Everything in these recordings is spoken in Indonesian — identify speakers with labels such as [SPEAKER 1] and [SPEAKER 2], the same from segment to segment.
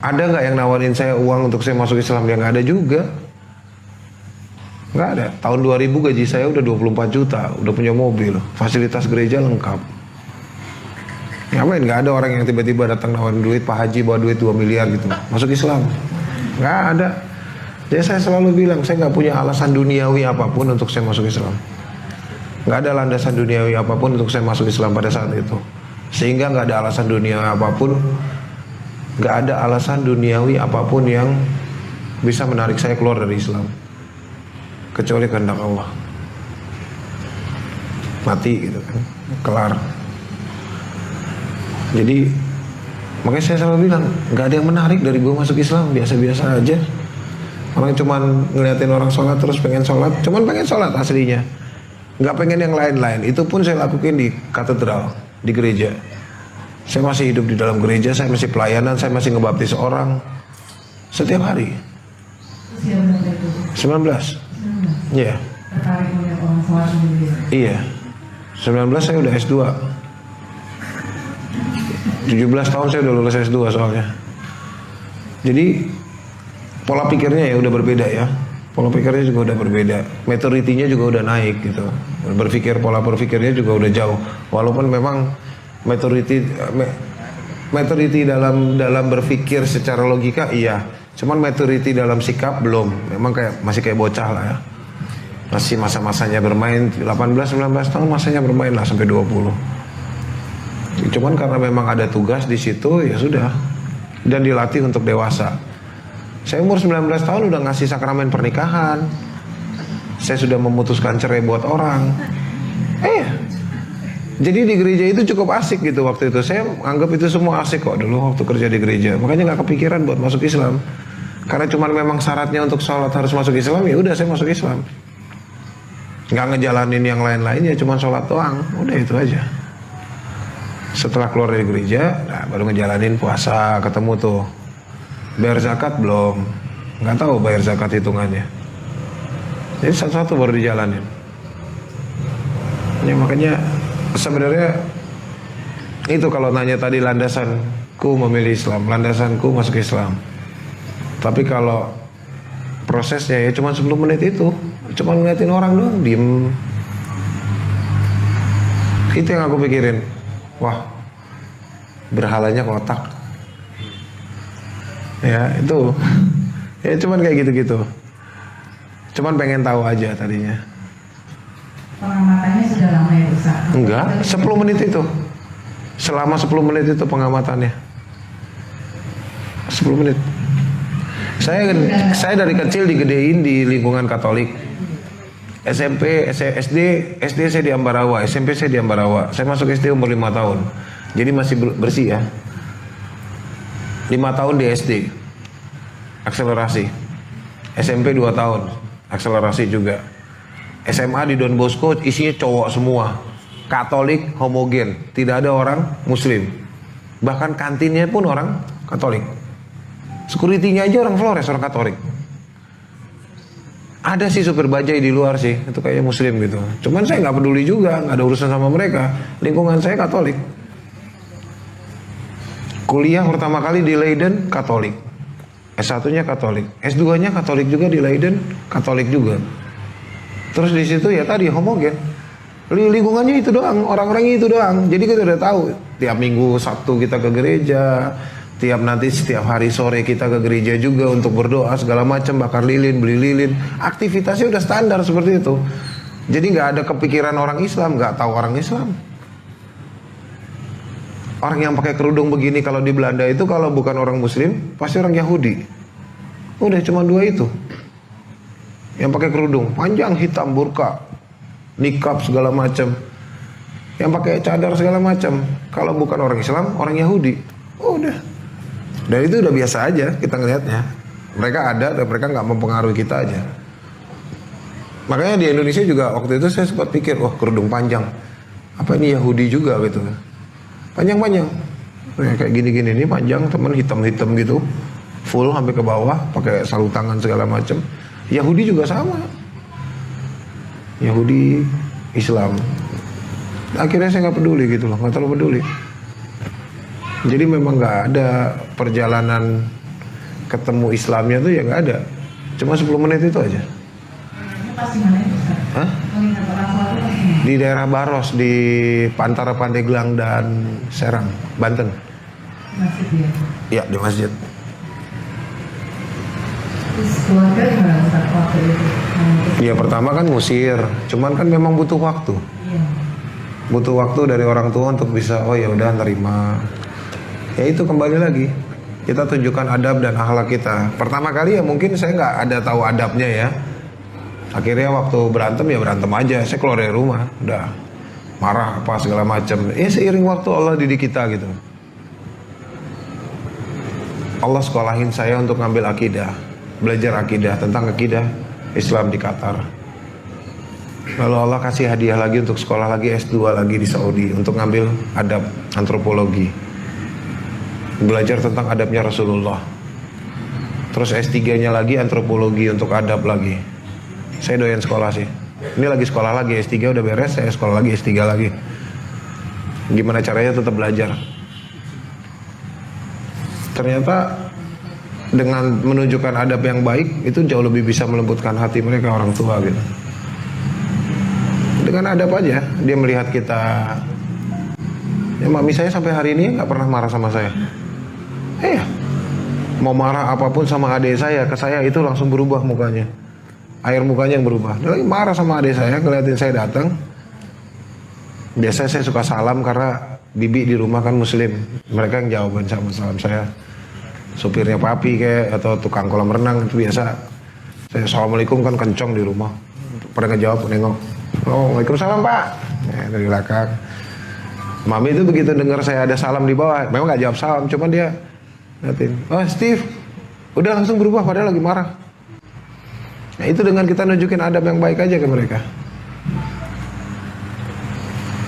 [SPEAKER 1] Ada nggak yang nawarin saya uang untuk saya masuk Islam? Ya nggak ada juga. Nggak ada. Tahun 2000 gaji saya udah 24 juta, udah punya mobil, fasilitas gereja lengkap. Ngapain? Nggak ada orang yang tiba-tiba datang nawarin duit, Pak Haji bawa duit 2 miliar gitu, masuk Islam. Nggak ada. Jadi saya selalu bilang, saya nggak punya alasan duniawi apapun untuk saya masuk Islam. Nggak ada landasan duniawi apapun untuk saya masuk Islam pada saat itu. Sehingga nggak ada alasan duniawi apapun, nggak ada alasan duniawi apapun yang bisa menarik saya keluar dari Islam, kecuali kehendak Allah. Mati gitu kan, kelar. Jadi makanya saya selalu bilang, nggak ada yang menarik dari gue masuk Islam, biasa-biasa aja. Orang cuman ngeliatin orang sholat terus pengen sholat, cuman pengen sholat aslinya, nggak pengen yang lain-lain. Itu pun saya lakukan di katedral, di gereja. Saya masih hidup di dalam gereja, saya masih pelayanan, saya masih ngebaptis orang setiap hari. 19. Iya. Iya. 19 saya udah S2. 17 tahun saya udah lulus S2 soalnya. Jadi pola pikirnya ya udah berbeda ya. Pola pikirnya juga udah berbeda. Maturity-nya juga udah naik gitu. Pola berpikirnya juga udah jauh. Walaupun memang maturity dalam berpikir secara logika iya. Cuman maturity dalam sikap belum. Memang masih kayak bocah lah ya. Masih masa-masanya bermain 18-19 tahun, masanya bermain lah sampai 20. Cuman karena memang ada tugas di situ ya sudah. Dan dilatih untuk dewasa. Saya umur 19 tahun udah ngasih sakramen pernikahan. Saya sudah memutuskan cerai buat orang. Jadi di gereja itu cukup asik gitu waktu itu. Saya anggap itu semua asik kok dulu waktu kerja di gereja. Makanya nggak kepikiran buat masuk Islam. Karena cuman memang syaratnya untuk sholat harus masuk Islam, ya udah saya masuk Islam. Nggak ngejalanin yang lain-lainnya, cuman sholat doang. Udah itu aja. Setelah keluar dari gereja, nah baru ngejalanin puasa, ketemu tuh. Bayar zakat belum, nggak tahu bayar zakat hitungannya. Jadi satu-satu baru dijalanin. Ya makanya sebenarnya itu kalau nanya tadi landasanku memilih Islam, landasanku masuk Islam. Tapi kalau prosesnya ya cuma 10 menit itu, cuma ngeliatin orang doang, diem. Itu yang aku pikirin. Wah, berhalanya kotak. Ya itu, ya cuman kayak gitu-gitu. Cuman pengen tahu aja tadinya.
[SPEAKER 2] Pengamatannya sudah lama ya Ustaz?
[SPEAKER 1] Enggak, 10 menit itu. Selama 10 menit itu pengamatannya. 10 menit. Saya dari kecil digedein di lingkungan Katolik. SMP, SD saya di Ambarawa, SMP saya di Ambarawa. Saya masuk SD umur 5 tahun. Jadi masih bersih ya. 5 tahun di SD. Akselerasi. SMP 2 tahun. Akselerasi juga. SMA di Don Bosco isinya cowok semua. Katolik homogen, tidak ada orang muslim. Bahkan kantinnya pun orang Katolik. Security-nya aja orang Flores, orang Katolik. Ada sih supir bajai di luar sih, itu kayak muslim gitu. Cuman saya nggak peduli juga, nggak ada urusan sama mereka. Lingkungan saya Katolik. Kuliah pertama kali di Leiden Katolik. S1-nya Katolik, S2-nya Katolik juga di Leiden, Katolik juga. Terus di situ ya tadi homogen. Lingkungannya itu doang, orang-orangnya itu doang. Jadi kita udah tahu, tiap minggu Sabtu kita ke gereja, setiap hari sore kita ke gereja juga untuk berdoa segala macam, bakar lilin, beli lilin. Aktivitasnya udah standar seperti itu. Jadi nggak ada kepikiran orang Islam, nggak tahu orang Islam. Orang yang pakai kerudung begini kalau di Belanda itu kalau bukan orang Muslim pasti orang Yahudi. Udah cuma 2 itu. Yang pakai kerudung panjang hitam burka, nikab segala macam. Yang pakai cadar segala macam. Kalau bukan orang Islam, orang Yahudi. Udah. Dan itu udah biasa aja kita ngelihatnya. Mereka ada dan mereka nggak mempengaruhi kita aja. Makanya di Indonesia juga waktu itu saya sempat pikir, wah kerudung panjang. Apa ini Yahudi juga gitu. Panjang-panjang. Nah, kayak gini-gini ini panjang, teman hitam-hitam gitu. Full sampai ke bawah, pakai sarung tangan segala macam. Yahudi juga sama. Yahudi, Islam. Akhirnya saya nggak peduli gitu loh, nggak terlalu peduli. Jadi memang nggak ada perjalanan ketemu Islamnya tuh ya nggak ada. Cuma 10 menit itu aja. Hah? Di daerah Baros, di antara Pandeglang dan Serang, Banten.
[SPEAKER 2] Masjid ya?
[SPEAKER 1] Ya, di masjid.
[SPEAKER 2] Terus keluarga gimana Ustaz waktu itu?
[SPEAKER 1] Ya pertama kan ngusir, cuman kan memang butuh waktu.
[SPEAKER 2] Iya.
[SPEAKER 1] Butuh waktu dari orang tua untuk bisa, oh ya udah nerima. Ya itu kembali lagi, kita tunjukkan adab dan akhlak kita. Pertama kali ya mungkin saya nggak ada tahu adabnya ya. Akhirnya waktu berantem ya berantem aja. Saya keluar dari rumah, udah marah apa segala macam. Seiring waktu Allah didik kita gitu. Allah sekolahin saya untuk ngambil akidah, belajar akidah, tentang akidah Islam di Qatar. Lalu Allah kasih hadiah lagi untuk sekolah lagi S2 lagi di Saudi untuk ngambil adab antropologi, belajar tentang adabnya Rasulullah. Terus S3-nya lagi antropologi untuk adab lagi. Saya doyan sekolah sih. Ini lagi sekolah lagi, S3 udah beres, saya sekolah lagi S3 lagi. Gimana caranya tetap belajar. Ternyata dengan menunjukkan adab yang baik itu jauh lebih bisa melembutkan hati mereka orang tua gitu. Dengan adab aja dia melihat kita. Ya mami saya sampai hari ini nggak pernah marah sama saya. Mau marah apapun sama adik saya, ke saya itu langsung berubah mukanya. Air mukanya yang berubah. Dia lagi marah sama adik saya, ngeliatin saya datang. Biasanya saya suka salam karena bibi di rumah kan muslim. Mereka yang jawaban sama salam saya. Supirnya papi kayak atau tukang kolam renang itu biasa. Saya assalamualaikum kan kencong di rumah. Pada ngejawab nengok. Oh, waalaikumsalam pak. Ya, dari belakang. Mami itu begitu dengar saya ada salam di bawah, memang nggak jawab salam, cuman dia ngatin. Oh Steve, udah langsung berubah padahal lagi marah. Nah itu dengan kita nunjukin adab yang baik aja ke mereka.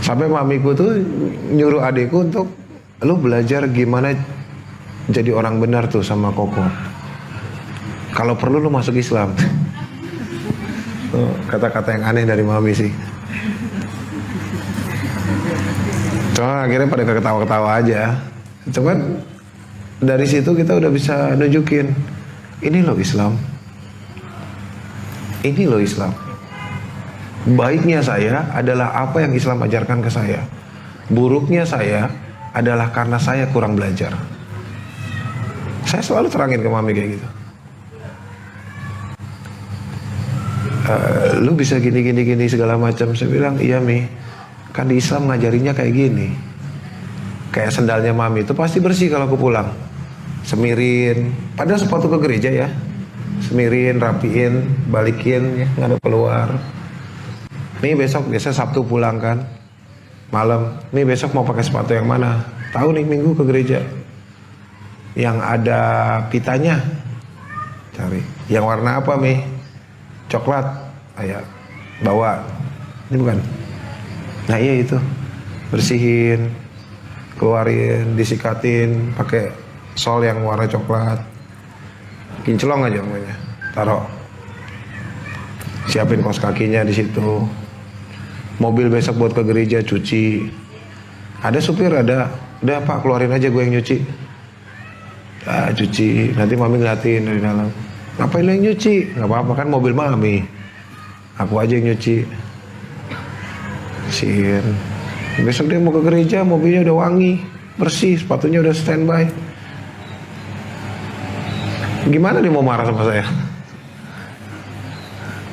[SPEAKER 1] Sampai mamiku tuh nyuruh adikku untuk lu belajar gimana jadi orang benar tuh sama Koko. Kalau perlu lu masuk Islam. Tuh, kata-kata yang aneh dari mami sih. Cuma akhirnya pada ketawa-ketawa aja. Cuman dari situ kita udah bisa nunjukin ini loh Islam. Ini loh Islam. Baiknya saya adalah apa yang Islam ajarkan ke saya. Buruknya saya adalah karena saya kurang belajar. Saya selalu terangin ke mami kayak gitu. Lu bisa gini segala macam. Saya bilang iya Mi, kan di Islam ngajarinya kayak gini. Kayak sendalnya mami itu pasti bersih kalau aku pulang. Semirin. Padahal sepatu ke gereja ya. Semirin, rapiin, balikin ya, nggak ada keluar. Nih besok biasa Sabtu pulang kan, malam. Nih besok mau pakai sepatu yang mana? Tahu nih Minggu ke gereja. Yang ada pitanya, cari. Yang warna apa Mi? Coklat. Ayo bawa. Ini bukan. Nah iya itu. Bersihin, keluarin, disikatin, pakai sol yang warna coklat. Kinclong aja namanya, taruh, siapin kaos kakinya di situ. Mobil besok buat ke gereja cuci. Ada supir ada, udah pak keluarin aja gue yang nyuci. Cuci, nanti mami ngeliatin dari dalam. Ngapain lo yang nyuci? Nggak apa-apa kan mobil mami. Aku aja yang nyuci. Bersihin. Besok dia mau ke gereja, mobilnya udah wangi, bersih, sepatunya udah standby. Gimana dia mau marah sama saya?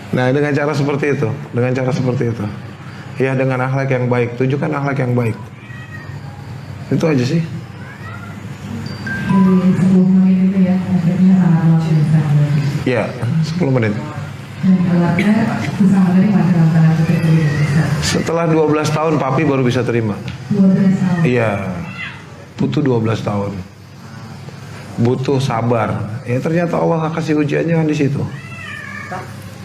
[SPEAKER 1] Nah dengan cara seperti itu, ya dengan akhlak yang baik, tunjukkan akhlak yang baik. Itu aja sih.
[SPEAKER 2] Di 10 menit itu ya, efeknya sangat luar biasa.
[SPEAKER 1] Ya, 10 menit.
[SPEAKER 2] Dan keluarga bisa menerima dalam tanda kutip itu.
[SPEAKER 1] Setelah 12 tahun papi baru bisa terima.
[SPEAKER 2] 12 tahun.
[SPEAKER 1] Iya, butuh 12 tahun. Butuh sabar. Ya ternyata Allah kasih ujiannya kan di situ.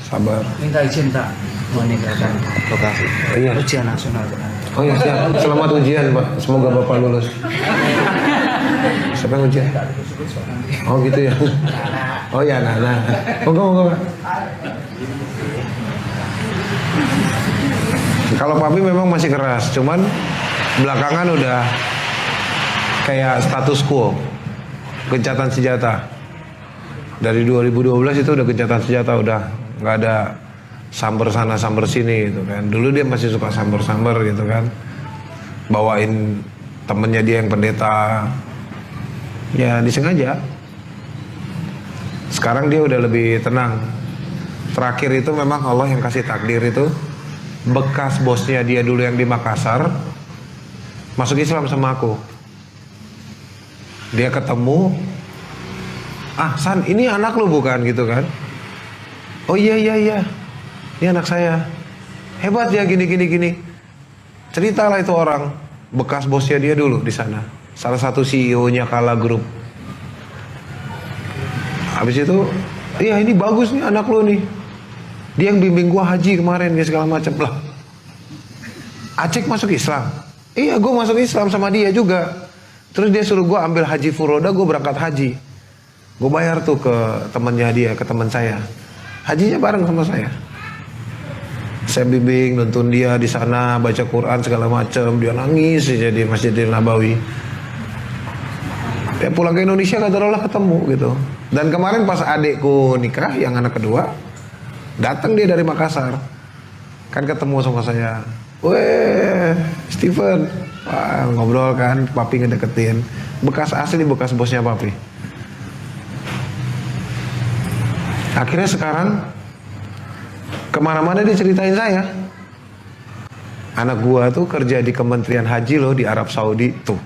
[SPEAKER 1] Sabar.
[SPEAKER 3] Minta izin tak meninggalkan lokasi.
[SPEAKER 1] Iya.
[SPEAKER 3] Ujian nasional.
[SPEAKER 1] Oh ya siap. Selamat ujian Pak. Semoga Bapak lulus. Siapa yang ujian? Oh gitu ya. Oh ya nah. Moga Pak. Kalau papi memang masih keras, cuman belakangan udah kayak status quo. Gencatan senjata. Dari 2012 itu udah gencatan senjata, udah nggak ada samber sana samber sini gitu kan. Dulu dia masih suka samber-samber gitu kan, bawain temennya dia yang pendeta, ya disengaja. Sekarang dia udah lebih tenang. Terakhir itu memang Allah yang kasih takdir itu, bekas bosnya dia dulu yang di Makassar masuk Islam sama aku. Dia ketemu, ah San, ini anak lu bukan gitu kan? Oh iya, ini anak saya. Hebat ya gini. Ceritalah itu orang, bekas bosnya dia dulu di sana, salah satu CEO-nya Kala Group. Habis itu, iya ini bagus nih anak lu nih. Dia yang bimbing gua haji kemarin, ya segala macam lah. Acek masuk Islam. Iya, gua masuk Islam sama dia juga. Terus dia suruh gua ambil haji furoda, gua berangkat haji. Gua bayar tuh ke temannya dia, ke teman saya. Hajinya bareng sama saya. Saya bimbing, nuntun dia di sana, baca Quran segala macam. Dia nangis aja di Masjidil Nabawi. Dia pulang ke Indonesia kata Allah ketemu gitu. Dan kemarin pas adekku nikah, yang anak kedua, datang dia dari Makassar. Kan ketemu sama saya. Weh, Steven. Wah, ngobrol kan, papi ngedeketin. Bekas asli, bekas bosnya papi. Akhirnya sekarang kemana-mana dia ceritain saya. Anak gua tuh kerja di Kementerian Haji loh di Arab Saudi tuh.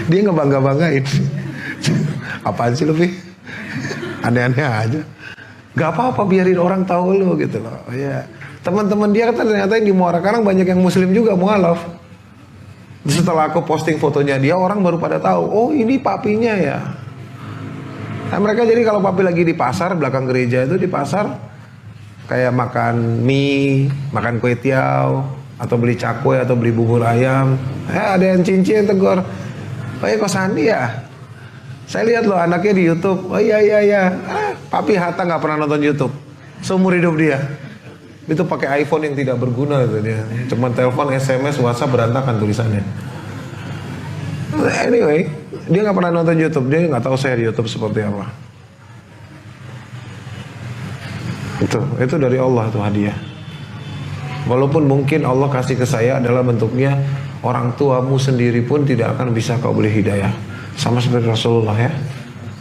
[SPEAKER 1] Dia ngebangga-banggain. Apaan sih lebih? Aneh-aneh aja. Gak apa-apa, biarin orang tahu lo gitu loh. Oh, ya. Teman-teman dia kan ternyata yang di Muara Karang banyak yang muslim juga, mualaf. Setelah aku posting fotonya dia, orang baru pada tahu, oh ini papinya ya. Nah, mereka jadi kalau papi lagi di pasar, belakang gereja itu di pasar, kayak makan mie, makan kue tiaw, atau beli cakwe, atau beli bubur ayam. Ada yang cincin tegur, oh iya kok Sandi ya? Saya lihat loh anaknya di YouTube. Oh iya. Papi Hatta nggak pernah nonton YouTube seumur hidup dia. Itu pakai iPhone yang tidak berguna itu dia. Cuman telepon, SMS, WhatsApp berantakan tulisannya. Anyway, dia nggak pernah nonton YouTube. Dia nggak tahu saya di YouTube seperti apa. Itu dari Allah tuh hadiah. Walaupun mungkin Allah kasih ke saya adalah bentuknya orang tuamu sendiri pun tidak akan bisa kau beri hidayah. Sama seperti Rasulullah ya.